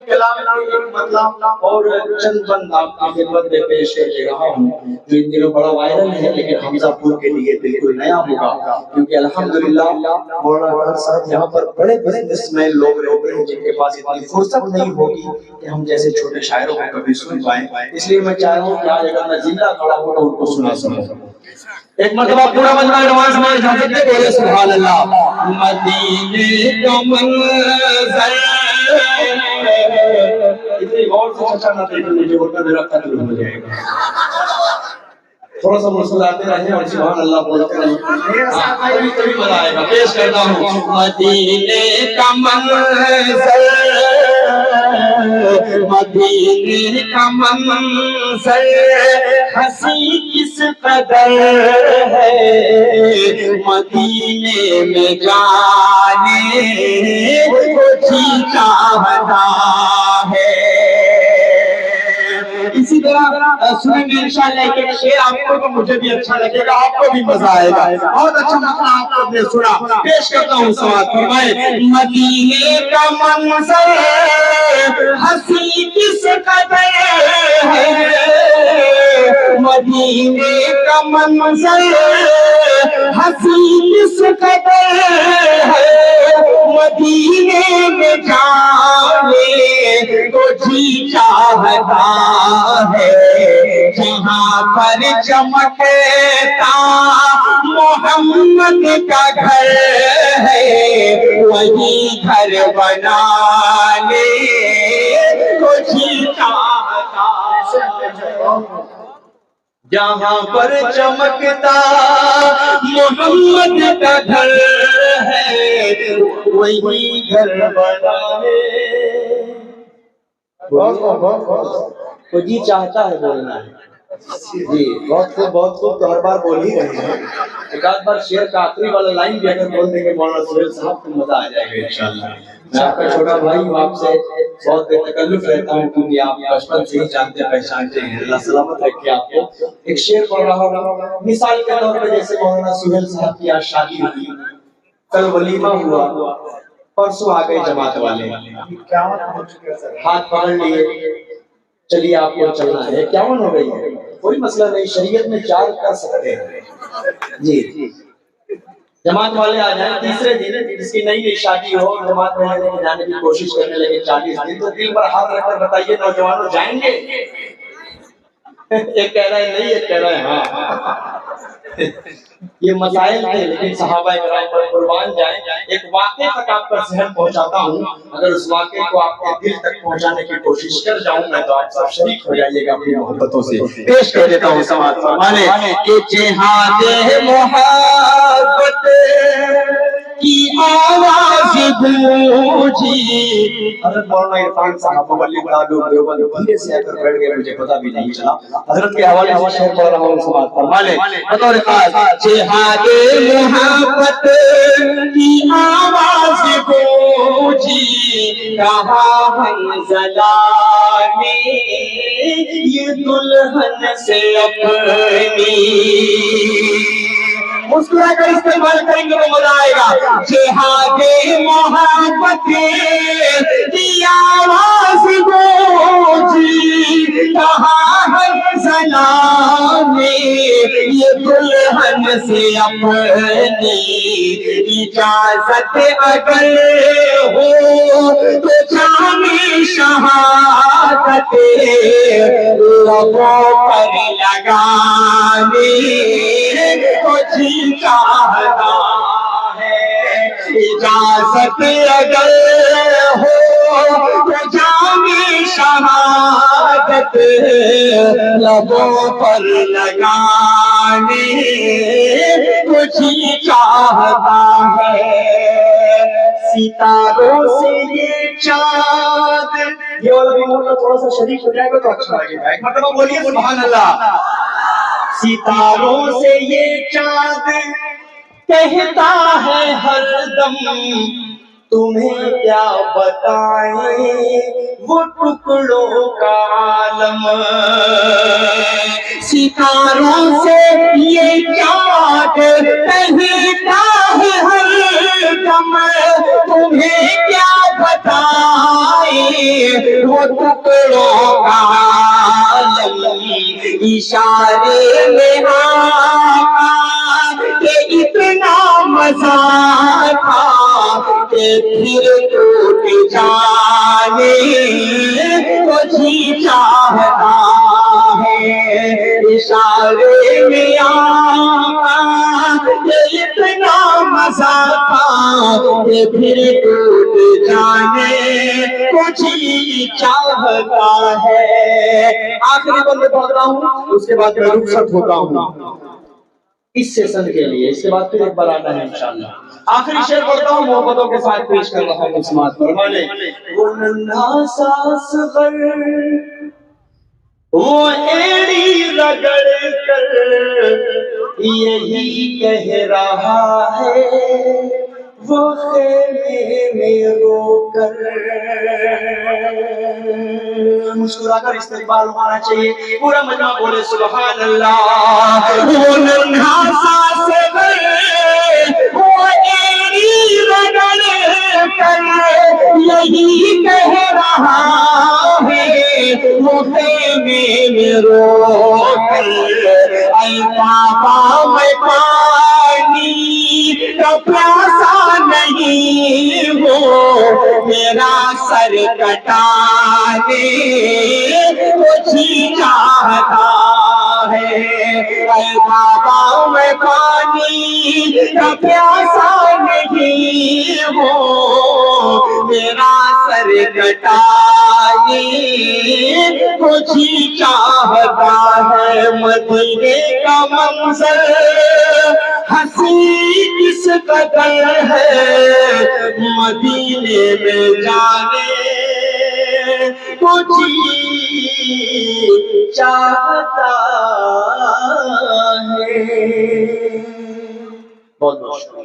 کلام کا ایک مطلب اور چند بند آپ کی خدمت میں پیش کر دے رہا ہوں جو ان دنوں بڑا وائرل ہے، لیکن حمزہ پور کے لیے بالکل نیا ہوگا، کیونکہ الحمدللہ مولانا صاحب یہاں پر بڑے بزنس مین لوگ رہتے ہیں جن کے پاس اتنی فرصت نہیں ہوگی کہ ہم جیسے چھوٹے شاعروں کو کبھی سن پائیں، اس لیے میں چاہ رہا ہوں کہ آج اگر میں زندہ کھڑا ہوں تو ان کو سنا سکوں۔ ایک مرتبہ پورا مجمع نماز میں اجازت دے بولے سبحان اللہ۔ مدینے کا منظر اتنی غور سے چچا نہ دیکھ لیجیے ورنہ میرا قتل ہو جائے گا۔ تھوڑا سا مسکراتے رہیں اور سبحان اللہ بولتے رہیں، تبھی مزہ آئے گا۔ پیش کرتا ہوں مدینے کا منظر، مدینے کا منظر ہنسی کس قدر ہے، مدینے میں جانے کو جی چاہتا ہے۔ اسی طرح سنیں گے انشاءاللہ ایک شعر آپ کو تو مجھے بھی اچھا لگے گا، آپ کو بھی مزہ آئے گا۔ بہت اچھا مطلب آپ کو نے سنا، پیش کرتا ہوں سماعت فرمائے۔ مدینے کا منظر ہنسی کس قدر ہے، مدینے کا منظر ہنسی کس قدر ہے، مدینے میں جانے کو جی چاہتا ہے، جہاں پر چمکتا محمد کا گھر ہے، وہی گھر بنانے کو جی چاہتا ہے، جہاں پر چمکتا محمد کا گھر ہے، وہی گھر بنانے کو جی چاہتا ہے، بولنا ہے جی۔ بہت خوب تو ہر بار بول ہی رہے ہیں، ایک آدھ بار شعر کا آخری والا لائن بھی اگر بول دیں گے مولانا سہیل صاحب تو مزہ آ جائے گا انشاءاللہ۔ میں آپ کا چھوٹا بھائی ہوں، آپ سے بہت بے تکلف رہتا ہوں کیونکہ آپ بچپن سے ہی جانتے پہچانتے ہیں، اللہ سلامت رکھے آپ کو۔ ایک شعر پڑھ رہا ہوں مثال کے طور پہ، جیسے مولانا سہیل صاحب کی آج شادی ہوئی، کل ولیمہ ہوا، پرسوں آ گئے جماعت والے، ہاتھ پکڑ لیے چلیے آپ کو چلنا ہے، 51 ہو گئی ہے، کوئی مسئلہ نہیں، شریعت میں 4 کر سکتے ہیں جی۔ جماعت والے آ جائیں، تیسرے دن جس کی نئی شادی ہو جماعت میں جانے کی کوشش کرنے لگے 40 دن، تو دل پر ہاتھ رکھ کر بتائیے نوجوانوں جائیں گے؟ ایک کہہ رہا ہے نہیں، ایک کہہ رہا ہے ہاں۔ یہ مسائل تھے لیکن صحابہ کرام پر قربان جائیں۔ ایک واقعے تک آپ کا ذہن پہنچاتا ہوں، اگر اس واقعے کو آپ کے دل تک پہنچانے کی کوشش کر جاؤں میں تو آپ سب شریک ہو جائیے گا اپنی محبتوں سے۔ پیش کر دیتا ہوں سماعت فرمانے کہ جہاد محبت کی آواز گونجی۔ حضرت مولانا عرفان صاحب مبلغ دارالعلوم دیوبند دھیرے سے آ کر بیٹھ گئے، مجھے پتہ بھی نہیں چلا۔ حضرت کے حوالے سے شعر پڑھ رہا ہوں، سماعت فرمانے بطور خاص۔ جہاد محبت کی آواز گونجی، کہا حنظلہ نے یہ دلہن سے اپنی، مسکرا کر استعمال کریں گے تو مزہ آئے گا۔ جہاد محبت کی آواز گونجی، کہا حنظلہ نے یہ دلہن سے اپنی، اجازت اگر ہو تو جامی شہادت لبوں پر لگانے کو جی چاہتا ہے، اجازت اگر ہو تو جامی شہادت لبوں پر لگانے کو جی چاہتا ہے۔ ستاروں سے یہ چاند، یہ والا بھی مولا تھوڑا سا شریک ہو جائے گا تو اچھا لگے گا، ایک مرتبہ بولیے سبحان اللہ۔ ستاروں سے یہ چاند کہتا ہے ہر دم، تمہیں کیا بتائیں وہ ٹکڑوں کا عالم۔ ستاروں سے یہ چاند کہتا ہے ہر دم، تمہیں کیا بتائیں وہ ٹکڑوں کا عالم اشارے میں آقا کہ اتنا مزہ تھا کہ پھر ٹوٹ جانے کو جی چاہتا ہے اشارے میں آقا کہ اتنا مزہ تھا کہ پھر ٹوٹ جانے کو جی چاہتا ہے. آخری بند پڑھ رہا ہوں اس کے بعد میں رخصت ہوتا ہوں اس سیشن کے لیے. اس کے بعد پھر ایک بار آنا ہے انشاءاللہ. آخری شعر پڑھتا ہوں محبتوں کے ساتھ پیش کر رہا ہوں. سماعت فرمائے. وہ ننھا سا اصغر وہ ایڑی رگڑ کر یہی کہہ رہا ہے وہ خیمے میں رو کر. مسکرا کر استقبال ہونا چاہیے. پورا مجمع بولے سبحان اللہ. وہ ننھا سا اصغر وہ ایڑی رگڑ کر یہی کہہ رہا ہے وہ خیمے میں رو کر. اے بابا میں پانی کا پیاسا نہیں ہوں میرا سر کٹانے کو جی چاہتا ہے. اے بابا میں پانی کا پیاسا نہیں ہوں میرا سر کٹانے کو جی چاہتا ہے. مدینے کا منظر ہنسی کس قدر ہے مدینے میں جانے کو جی چاہتا ہے. بہت بہت شکریہ.